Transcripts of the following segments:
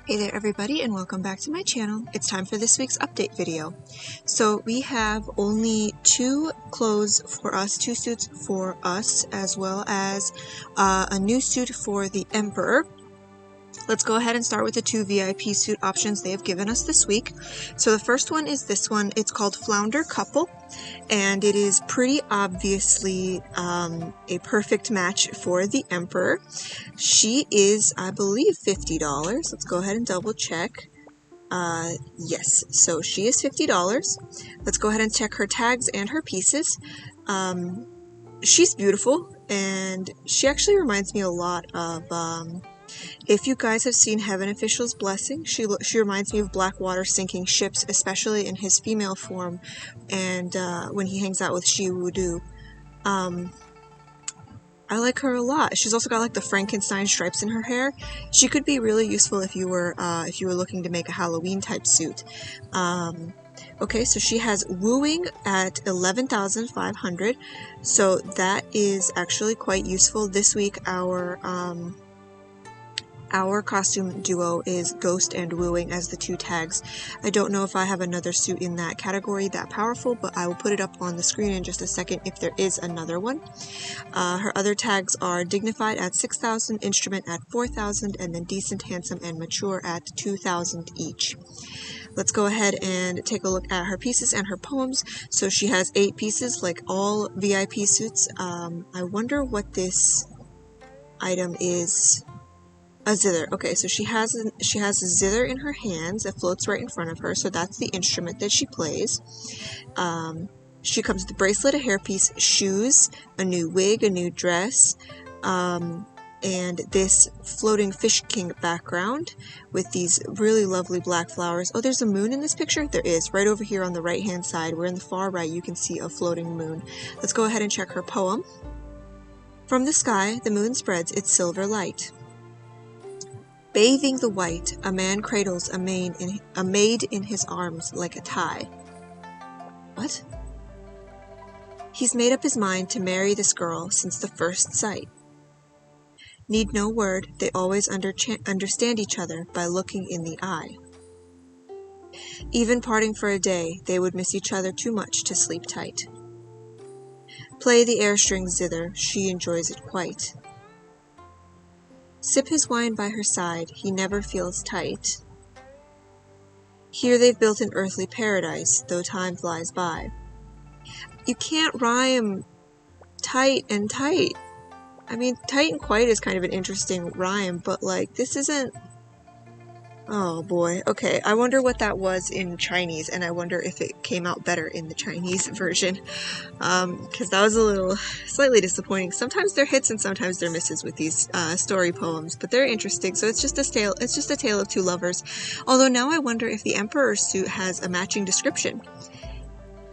Hey there everybody and welcome back to my channel. It's time for this week's update video. So we have only two clothes for us, two suits for us, as well as a new suit for the Emperor. Let's go ahead and start with the two VIP suit options they have given us this week. So the first one is this one. It's called Flounder Couple, and it is pretty obviously a perfect match for the Emperor. She is, I believe, $50. Let's go ahead and double check. Yes, so she is $50. Let's go ahead and check her tags and her pieces. She's beautiful, and she actually reminds me a lot of, if you guys have seen Heaven Official's Blessing, she reminds me of Blackwater sinking ships, especially in his female form, and when he hangs out with Shi Wudu. I like her a lot. She's also got like the Frankenstein stripes in her hair. She could be really useful if you were looking to make a Halloween type suit. Okay, so she has wooing at 11,500, so that is actually quite useful. This week our costume duo is Ghost and Wooing as the two tags. I don't know if I have another suit in that category that powerful, but I will put it up on the screen in just a second if there is another one. Her other tags are Dignified at 6,000, Instrument at 4,000, and then Decent, Handsome, and Mature at 2,000 each. Let's go ahead and take a look at her pieces and her poems. So she has 8 pieces, like all VIP suits. I wonder what this item is. A zither. Okay, so she has a zither in her hands that floats right in front of her, so that's the instrument that she plays. She comes with a bracelet, a hairpiece, shoes, a new wig, a new dress, and this floating fish king background with these really lovely black flowers. Oh, there's a moon in this picture? There is, right over here on the right hand side, where in the far right you can see a floating moon. Let's go ahead and check her poem. From the sky, the moon spreads its silver light. Bathing the white, a man cradles a maid in his arms like a tie. What? He's made up his mind to marry this girl since the first sight. Need no word, they always understand each other by looking in the eye. Even parting for a day, they would miss each other too much to sleep tight. Play the air strings zither, she enjoys it quite. Sip his wine by her side, he never feels tight. Here they've built an earthly paradise, though time flies by. You can't rhyme tight and tight. I mean, tight and quite is kind of an interesting rhyme, but like, this isn't... Oh boy, okay, I wonder what that was in Chinese, and I wonder if it came out better in the Chinese version, because that was a little slightly disappointing. Sometimes they're hits and sometimes they're misses with these story poems, but they're interesting. So it's just a tale of two lovers. Although now I wonder if the Emperor's suit has a matching description.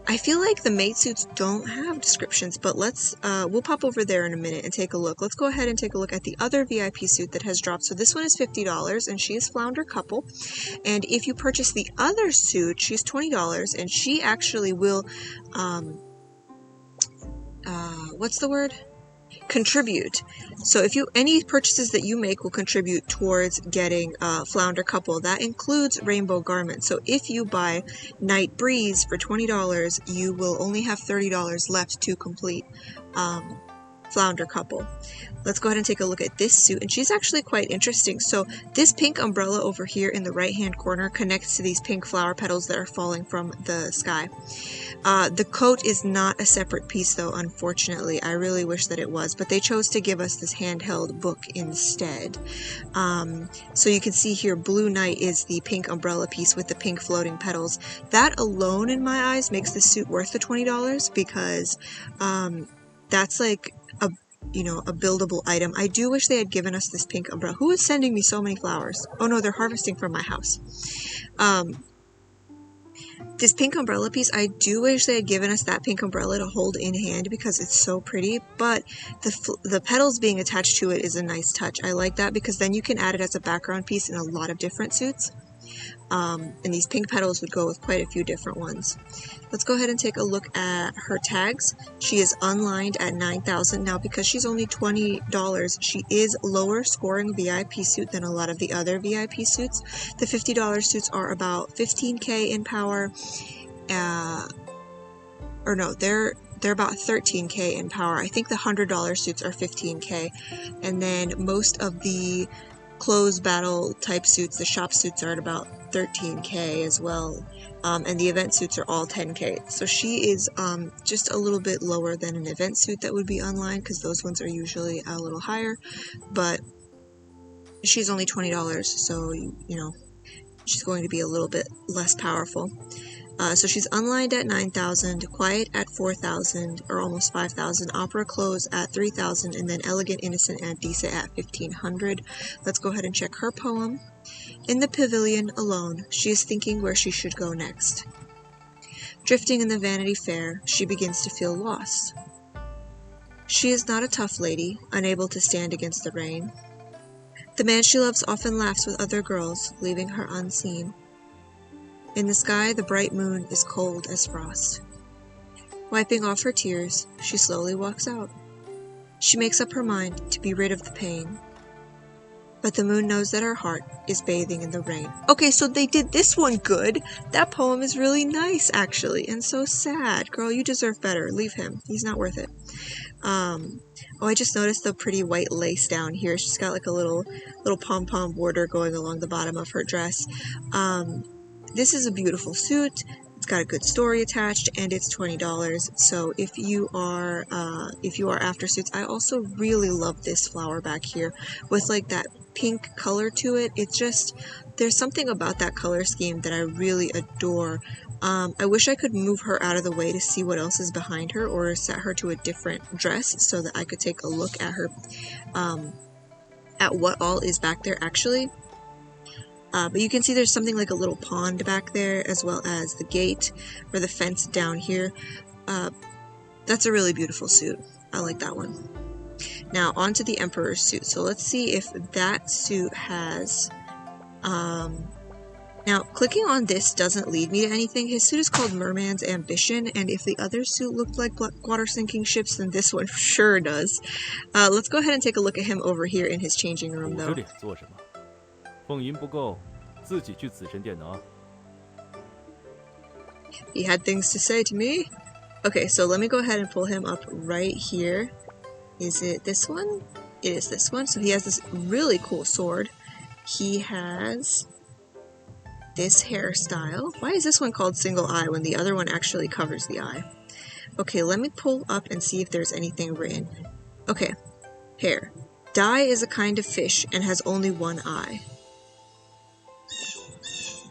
I feel like the maid suits don't have descriptions, but we'll pop over there in a minute and take a look. Let's go ahead and take a look at the other VIP suit that has dropped. So this one is $50, and she is Flounder Couple. And if you purchase the other suit, she's $20, and she actually will, what's the word? Contribute. So if any purchases that you make will contribute towards getting Flounder Couple. That includes rainbow garments. So if you buy Night Breeze for $20, you will only have $30 left to complete Flounder Couple. Let's go ahead and take a look at this suit, and she's actually quite interesting. So this pink umbrella over here in the right hand corner connects to these pink flower petals that are falling from the sky. The coat is not a separate piece though, unfortunately. I really wish that it was, but they chose to give us this handheld book instead. So you can see here, Blue Night is the pink umbrella piece with the pink floating petals. That alone in my eyes makes this suit worth the $20, because that's like a buildable item. I do wish they had given us this pink umbrella. Who is sending me so many flowers? Oh no, they're harvesting from my house. This pink umbrella piece, I do wish they had given us that pink umbrella to hold in hand, because it's so pretty, but the petals being attached to it is a nice touch. I like that, because then you can add it as a background piece in a lot of different suits. And these pink petals would go with quite a few different ones. Let's go ahead and take a look at her tags. She is unlined at 9,000. Now, because she's only $20, she is lower scoring VIP suit than a lot of the other VIP suits. The $50 suits are about 15k in power. Or no, they're about 13k in power. I think the $100 suits are 15k. And then most of the closed battle type suits, the shop suits, are at about 13k as well, and the event suits are all 10k. So she is just a little bit lower than an event suit that would be online, because those ones are usually a little higher, but she's only $20, so you know, she's going to be a little bit less powerful. So she's unlined at 9,000, quiet at 4,000, or almost 5,000, opera close at 3,000, and then elegant, innocent, and decent at 1,500. Let's go ahead and check her poem. In the pavilion, alone, she is thinking where she should go next. Drifting in the Vanity Fair, she begins to feel lost. She is not a tough lady, unable to stand against the rain. The man she loves often laughs with other girls, leaving her unseen. In the sky, the bright moon is cold as frost. Wiping off her tears, she slowly walks out. She makes up her mind to be rid of the pain. But the moon knows that her heart is bathing in the rain. Okay, so they did this one good. That poem is really nice, actually, and so sad. Girl, you deserve better. Leave him. He's not worth it. Oh, I just noticed the pretty white lace down here. She's got like a little pom-pom border going along the bottom of her dress. This is a beautiful suit. It's got a good story attached, and it's $20. So if you are after suits, I also really love this flower back here with like that pink color to it. It's just, there's something about that color scheme that I really adore. I wish I could move her out of the way to see what else is behind her, or set her to a different dress so that I could take a look at her, at what all is back there actually. But you can see there's something like a little pond back there, as well as the gate or the fence down here. That's a really beautiful suit. I like that one. Now onto the Emperor's suit. So let's see if that suit has... Now clicking on this doesn't lead me to anything. His suit is called Merman's Ambition, and if the other suit looked like water sinking ships, then this one sure does. Let's go ahead and take a look at him over here in his changing room though. He had things to say to me. Okay, so let me go ahead and pull him up right here. Is it this one? It is this one. So he has this really cool sword. He has this hairstyle. Why is this one called single eye when the other one actually covers the eye? Okay, let me pull up and see if there's anything written. Okay, hair. Dai is a kind of fish and has only one eye.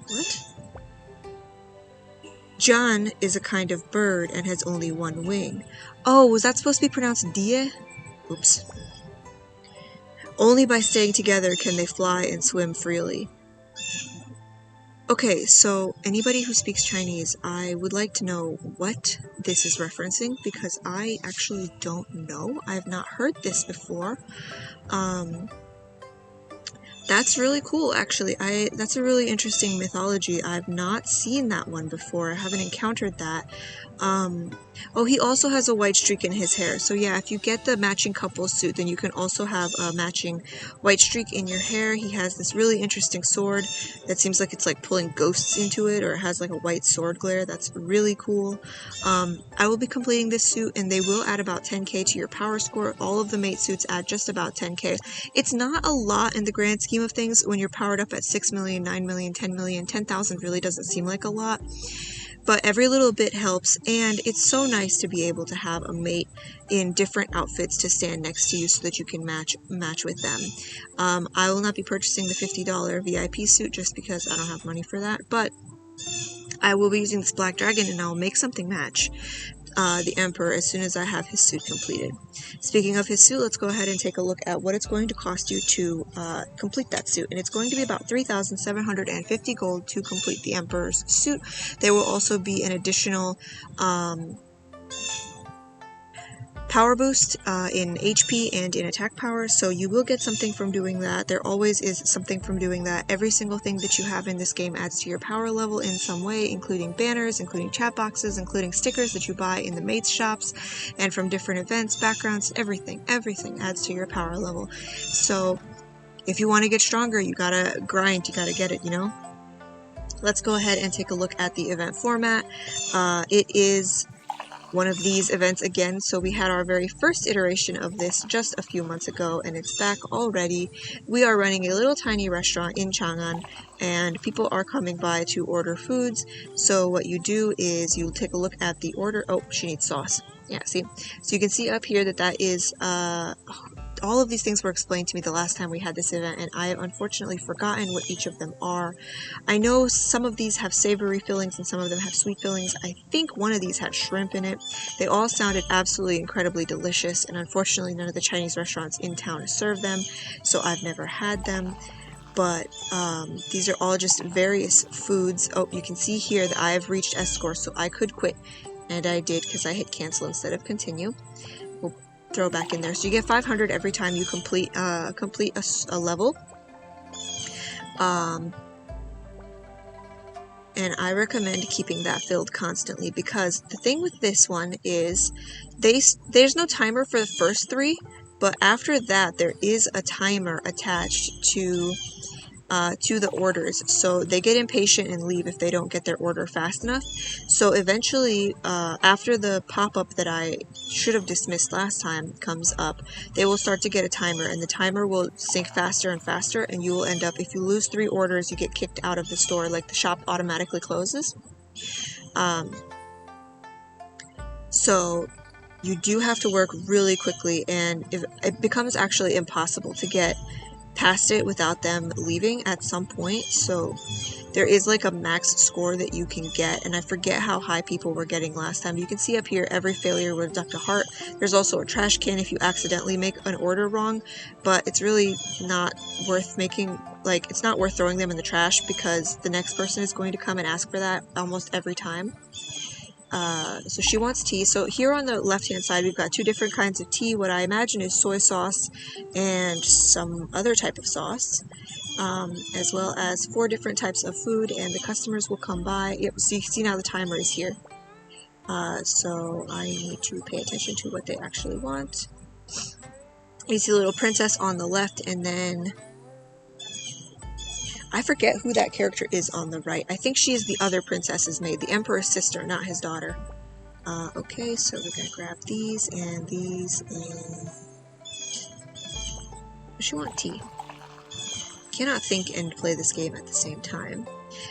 What? John is a kind of bird and has only one wing. Oh, was that supposed to be pronounced die? Oops. Only by staying together can they fly and swim freely. Okay, so anybody who speaks Chinese, I would like to know what this is referencing, because I actually don't know. I have not heard this before. That's really cool, actually. That's a really interesting mythology. I've not seen that one before. I haven't encountered that. Oh, he also has a white streak in his hair. So yeah, if you get the matching couple suit, then you can also have a matching white streak in your hair. He has this really interesting sword that seems like it's like pulling ghosts into it, or it has like a white sword glare. That's really cool. I will be completing this suit, and they will add about 10k to your power score. All of the mate suits add just about 10k. It's not a lot in the grand scheme of things. When you're powered up at 6 million, 9 million, 10 million, 10,000 really doesn't seem like a lot. But every little bit helps, and it's so nice to be able to have a mate in different outfits to stand next to you so that you can match with them. I will not be purchasing the $50 VIP suit just because I don't have money for that, but I will be using this Black Dragon, and I'll make something match the Emperor as soon as I have his suit completed. Speaking of his suit, let's go ahead and take a look at what it's going to cost you to complete that suit. And it's going to be about 3,750 gold to complete the Emperor's suit. There will also be an additional power boost in HP and in attack power, so you will get something from doing that. There always is something from doing that. Every single thing that you have in this game adds to your power level in some way, including banners, including chat boxes, including stickers that you buy in the mates shops and from different events, backgrounds, everything adds to your power level. So if you want to get stronger, you gotta grind, you gotta get it, you know? Let's go ahead and take a look at the event format. It is one of these events again, so we had our very first iteration of this just a few months ago, and it's back already. We are running a little tiny restaurant in Chang'an, and people are coming by to order foods. So what you do is you take a look at the order. Oh, she needs sauce. Yeah, see? So you can see up here that that is, all of these things were explained to me the last time we had this event, and I have unfortunately forgotten what each of them are. I know some of these have savory fillings and some of them have sweet fillings. I think one of these had shrimp in it. They all sounded absolutely incredibly delicious, and unfortunately none of the Chinese restaurants in town serve them, so I've never had them. But these are all just various foods. Oh, you can see here that I have reached S score, so I could quit, and I did because I hit cancel instead of continue. We'll throw back in there. So you get 500 every time you complete a level. And I recommend keeping that filled constantly, because the thing with this one is there's no timer for the first 3, but after that there is a timer attached to the orders, so they get impatient and leave if they don't get their order fast enough. So eventually, after the pop-up that I should have dismissed last time comes up, they will start to get a timer, and the timer will sync faster and faster, and you will end up, if you lose 3 orders, you get kicked out of the store, like the shop automatically closes. So you do have to work really quickly, and it becomes actually impossible to get past it without them leaving at some point. So there is like a max score that you can get, and I forget how high people were getting last time. You can see up here every failure will deduct a heart. There's also a trash can if you accidentally make an order wrong, but it's really not worth making, like, it's not worth throwing them in the trash, because the next person is going to come and ask for that almost every time. So she wants tea. So here on the left hand side we've got 2 different kinds of tea. What I imagine is soy sauce and some other type of sauce, as well as 4 different types of food, and the customers will come by. Yep, so you can see now the timer is here. So I need to pay attention to what they actually want. You see the little princess on the left, and then I forget who that character is on the right. I think she is the other princess's maid, the emperor's sister, not his daughter. Okay, so we're gonna grab these and these, and does she want tea? Cannot think and play this game at the same time.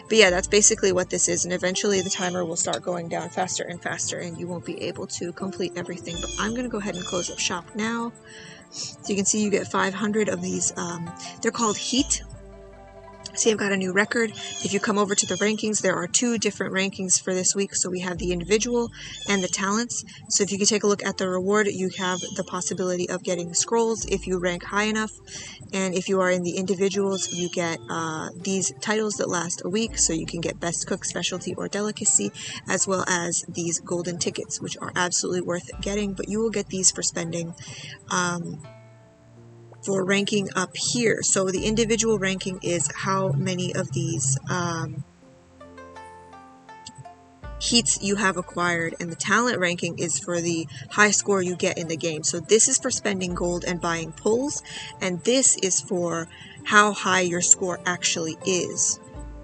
But yeah, that's basically what this is, and eventually the timer will start going down faster and faster, and you won't be able to complete everything. But I'm gonna go ahead and close up shop now. So you can see you get 500 of these. They're called heat. See, I've got a new record. If you come over to the rankings, there are 2 different rankings for this week. So we have the individual and the talents. So if you can take a look at the reward, you have the possibility of getting scrolls if you rank high enough. And if you are in the individuals, you get these titles that last a week. So you can get best cook, specialty, or delicacy, as well as these golden tickets, which are absolutely worth getting. But you will get these for spending for ranking up here. So the individual ranking is how many of these heats you have acquired, and the talent ranking is for the high score you get in the game. So this is for spending gold and buying pulls, and this is for how high your score actually is,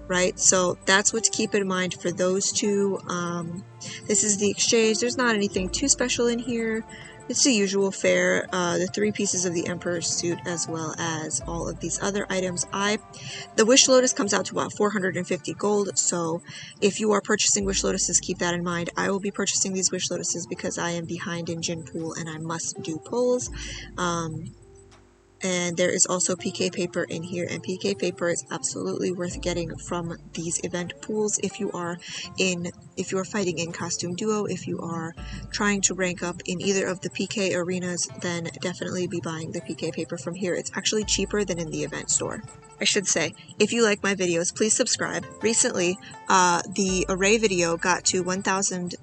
right? So that's what to keep in mind for those 2. This is the exchange. There's not anything too special in here. It's the usual fare, the 3 pieces of the Emperor's suit, as well as all of these other items. The Wish Lotus comes out to about 450 gold, so if you are purchasing Wish Lotuses, keep that in mind. I will be purchasing these Wish Lotuses because I am behind in Jin Pool and I must do pulls. And there is also PK paper in here, and PK paper is absolutely worth getting from these event pools if you are in if you're fighting in Costume Duo, if you are trying to rank up in either of the PK arenas, then definitely be buying the PK paper from here. It's actually cheaper than in the event store. I should say, if you like my videos, please subscribe. Recently, the array video got to 1,000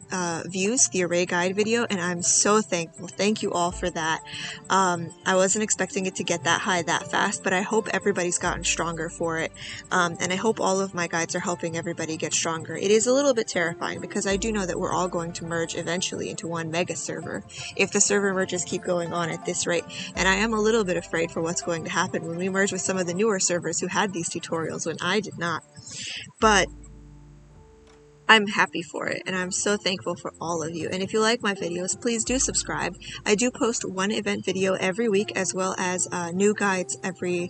views, the array guide video, and I'm so thankful. Thank you all for that. I wasn't expecting it to get that high that fast, but I hope everybody's gotten stronger for it. And I hope all of my guides are helping everybody get stronger. It is a little bit terrifying because I do know that we're all going to merge eventually into one mega server if the server merges keep going on at this rate. And I am a little bit afraid for what's going to happen when we merge with some of the newer servers who had these tutorials when I did not. But I'm happy for it, and I'm so thankful for all of you. And if you like my videos, please do subscribe. I do post one event video every week, as well as new guides every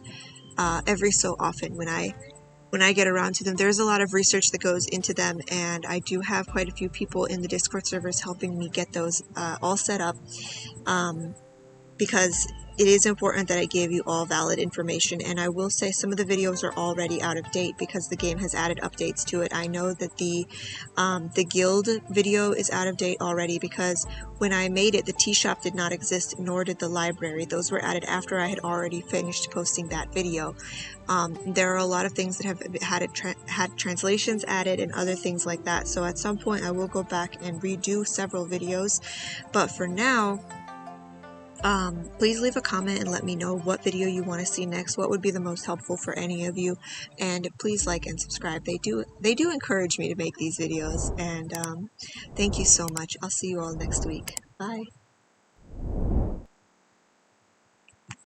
so often when I get around to them. There's a lot of research that goes into them, and I do have quite a few people in the Discord servers helping me get those all set up, because it is important that I give you all valid information. And I will say some of the videos are already out of date because the game has added updates to it. I know that the guild video is out of date already because when I made it, the tea shop did not exist, nor did the library. Those were added after I had already finished posting that video. There are a lot of things that have had translations added and other things like that. So at some point I will go back and redo several videos. But for now, please leave a comment and let me know what video you want to see next, what would be the most helpful for any of you, and please like and subscribe. They do encourage me to make these videos, and thank you so much. I'll see you all next week. Bye.